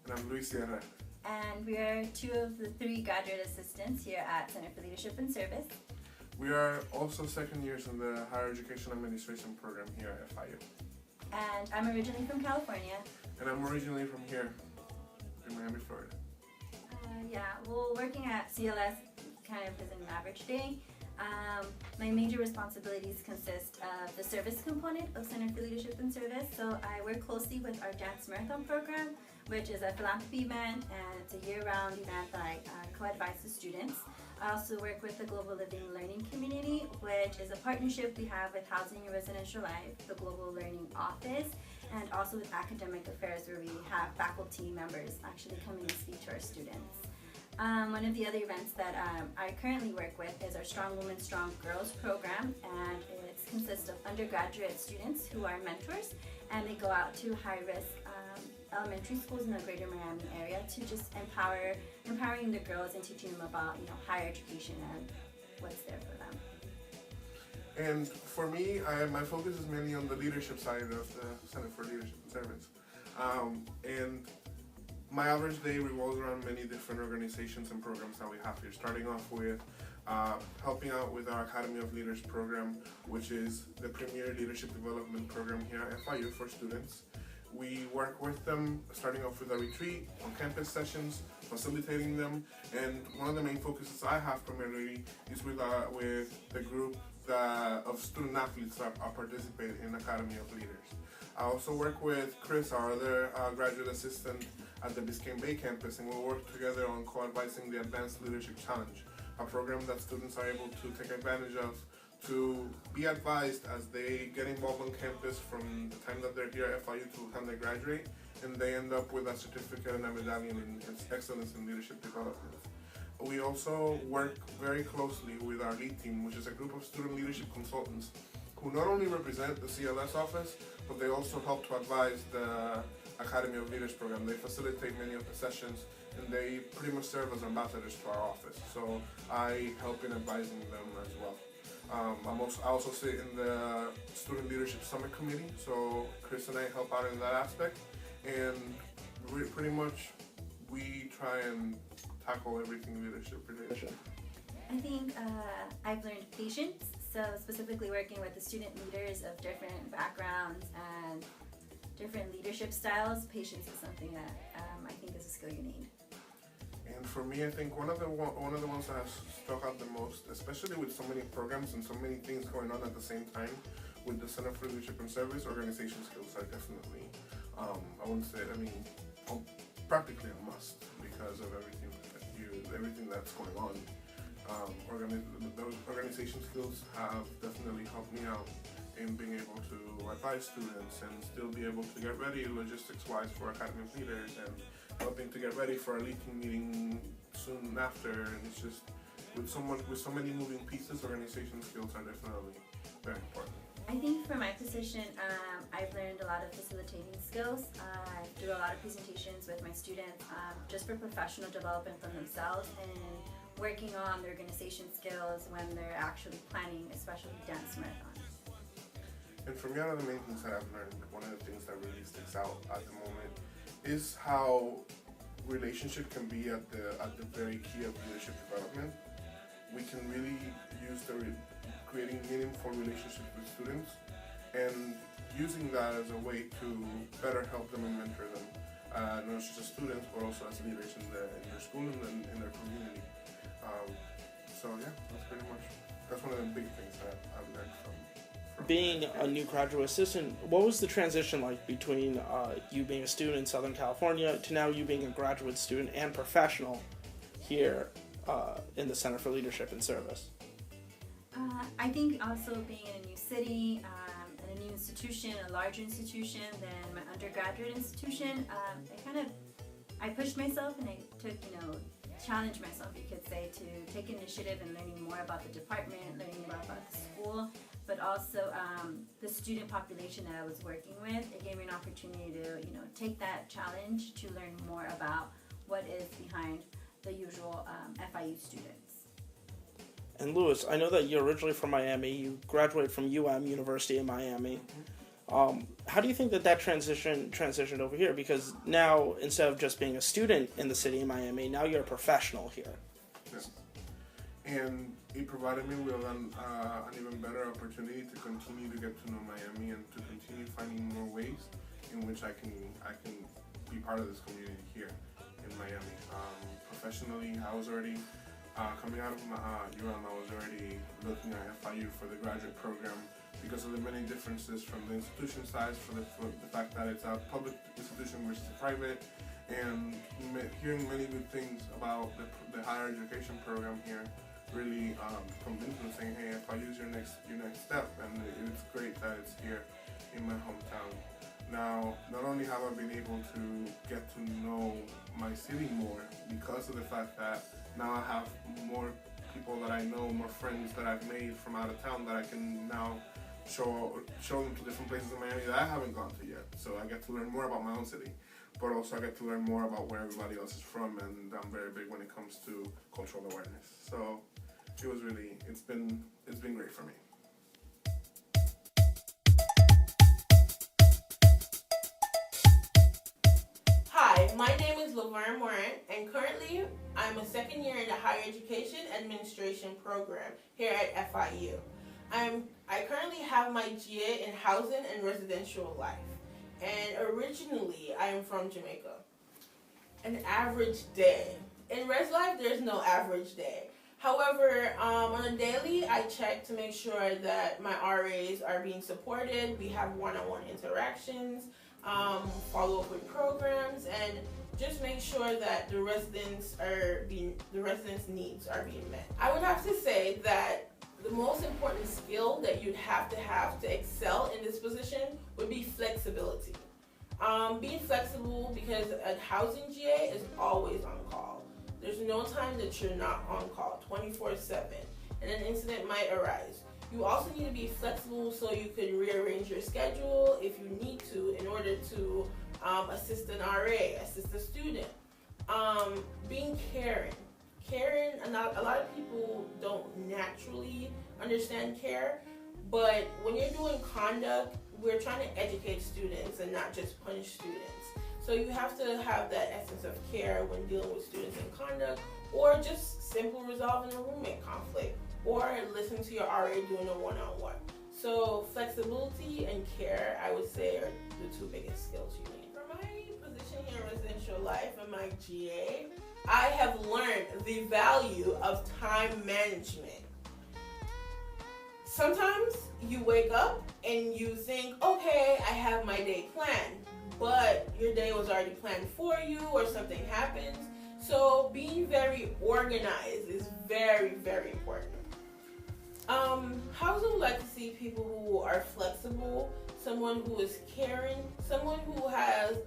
And I'm Luis Sierra. And we are two of the three graduate assistants here at Center for Leadership and Service. We are also second years in the Higher Education Administration program here at FIU. And I'm originally from California. And I'm originally from here, in Miami, Florida. Well, working at CLS kind of is an average day. My major responsibilities consist of the service component of Center for Leadership and Service. So I work closely with our dance marathon program, which is a philanthropy event, and it's a year-round event that I co-advise the students. I also work with the Global Living Learning Community, which is a partnership we have with Housing and Residential Life, the Global Learning Office, and also with Academic Affairs, where we have faculty members actually coming to speak to our students. One of the other events that I currently work with is our Strong Women, Strong Girls program, and it consists of undergraduate students who are mentors, and they go out to high-risk elementary schools in the greater Miami area to just empowering the girls and teaching them about higher education and what's there for them. And for me, my focus is mainly on the leadership side of the Center for Leadership and Service. And my average day revolves around many different organizations and programs that we have here, starting off with helping out with our Academy of Leaders program, which is the premier leadership development program here at FIU for students. We work with them, starting off with a retreat, on-campus sessions, facilitating them, and one of the main focuses I have primarily is with the group of student athletes that are participating in Academy of Leaders. I also work with Chris, our other graduate assistant at the Biscayne Bay campus, and we'll work together on co-advising the Advanced Leadership Challenge, a program that students are able to take advantage of to be advised as they get involved on campus from the time that they're here at FIU to the time they graduate, and they end up with a certificate and a medallion in excellence in leadership development. We also work very closely with our lead team, which is a group of student leadership consultants who not only represent the CLS office, but they also help to advise the Academy of Leaders program. They facilitate many of the sessions, and they pretty much serve as ambassadors to our office. So I help in advising them as well. I also sit in the Student Leadership Summit Committee, so Chris and I help out in that aspect, and we try and tackle everything leadership related. I think I've learned patience, so specifically working with the student leaders of different backgrounds and different leadership styles, patience is something that I think is a skill you need. And for me, I think one of the ones that has stuck out the most, especially with so many programs and so many things going on at the same time, with the Center for Leadership and Service, organization skills are definitely, practically a must because of everything that's going on. Those organization skills have definitely helped me out in being able to advise students and still be able to get ready logistics-wise for Academy of Leaders and helping to get ready for a lead team meeting soon after. And it's just with so many moving pieces, organization skills are definitely very important. I think for my position, I've learned a lot of facilitating skills. I do a lot of presentations with my students just for professional development for themselves and working on the organization skills when they're actually planning, especially dance marathons. And for me, one of the main things that I've learned, one of the things that really sticks out at the moment, is how relationship can be at the very key of leadership development. We can really use creating meaningful relationships with students and using that as a way to better help them and mentor them, not just as students, but also as leaders in their school and in their community. That's one of the big things that I've learned from being a new graduate assistant. What was the transition like between you being a student in Southern California to now you being a graduate student and professional here in the Center for Leadership and Service? I think also being in a new city, in a new institution, a larger institution than my undergraduate institution, I pushed myself and I took, challenged myself, you could say, to take initiative in learning more about the department, learning more about the school, but also the student population that I was working with. It gave me an opportunity to, take that challenge to learn more about what is behind the usual FIU students. And Louis, I know that you're originally from Miami. You graduated from University of Miami. How do you think that transitioned over here? Because now, instead of just being a student in the city of Miami, now you're a professional here. Yes. And it provided me with an even better opportunity to continue to get to know Miami and to continue finding more ways in which I can be part of this community here in Miami. Professionally, I was already coming out of UM. I was already looking at FIU for the graduate program because of the many differences from the institution size, for the fact that it's a public institution versus a private, and hearing many good things about the higher education program here really convinced me, saying, hey, FIU is your next step, and it's great that it's here in my hometown. Now, not only have I been able to get to know my city more because of the fact that now I have more people that I know, more friends that I've made from out of town that I can now show them to different places in Miami that I haven't gone to yet. So I get to learn more about my own city, but also I get to learn more about where everybody else is from, and I'm very big when it comes to cultural awareness. So it's been great for me. Hi, my name is Laverne Morin, and currently I'm a second year in the Higher Education Administration program here at FIU. I currently have my GA in Housing and Residential Life, and originally I am from Jamaica. An average day. In Res Life, there's no average day. However, on a daily, I check to make sure that my RAs are being supported. We have one-on-one interactions, follow up with programs, and just make sure that the residents' needs are being met. I would have to say that the most important skill that you'd have to excel in this position would be flexibility. Being flexible, because a housing GA is always on call. There's no time that you're not on call, 24/7, and an incident might arise. You also need to be flexible so you could rearrange your schedule if you need to in order to assist an RA, assist a student. Being caring. A lot of people don't naturally understand care, but when you're doing conduct, we're trying to educate students and not just punish students. So you have to have that essence of care when dealing with students in conduct, or just simple resolving a roommate conflict, or listening to your RA doing a one-on-one. So flexibility and care, I would say, are the two biggest skills you need. For my position here in Residential Life and my GA, I have learned the value of time management. Sometimes you wake up and you think, okay, I have my day planned, but your day was already planned for you or something happens. So being very organized is very, very important. How would you like to see people who are flexible, someone who is caring, someone who has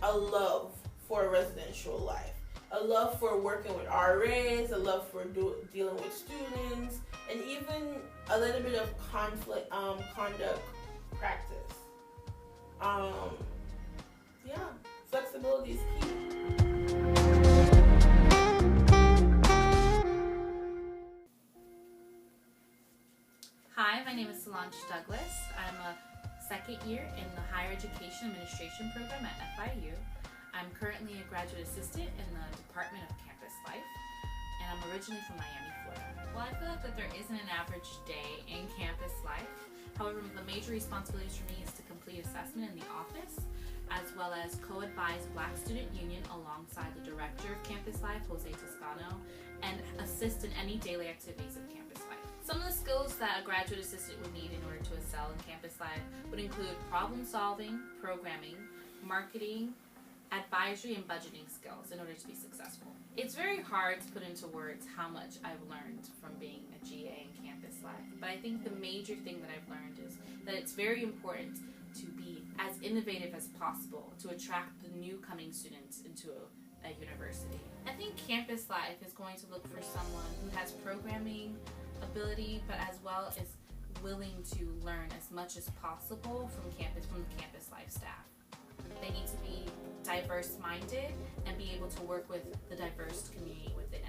a love for a residential life, a love for working with RAs, a love for dealing with students, and even a little bit of conduct practice. Flexibility is key. Hi, my name is Solange Douglas. I'm a second year in the Higher Education Administration program at FIU. I'm currently a graduate assistant in the Department of Campus Life, and I'm originally from Miami, Florida. Well, I feel like that there isn't an average day in campus life. However, the major responsibilities for me is to complete assessment in the office, as well as co-advise Black Student Union alongside the Director of Campus Life, Jose Toscano, and assist in any daily activities of campus life. Some of the skills that a graduate assistant would need in order to excel in campus life would include problem solving, programming, marketing, advisory, and budgeting skills in order to be successful. It's very hard to put into words how much I've learned from being a GA in campus life, but I think the major thing that I've learned is that it's very important to be as innovative as possible to attract the new coming students into a university. I think campus life is going to look for someone who has programming ability, but as well as willing to learn as much as possible from the campus life staff. They need to be diverse-minded and be able to work with the diverse community within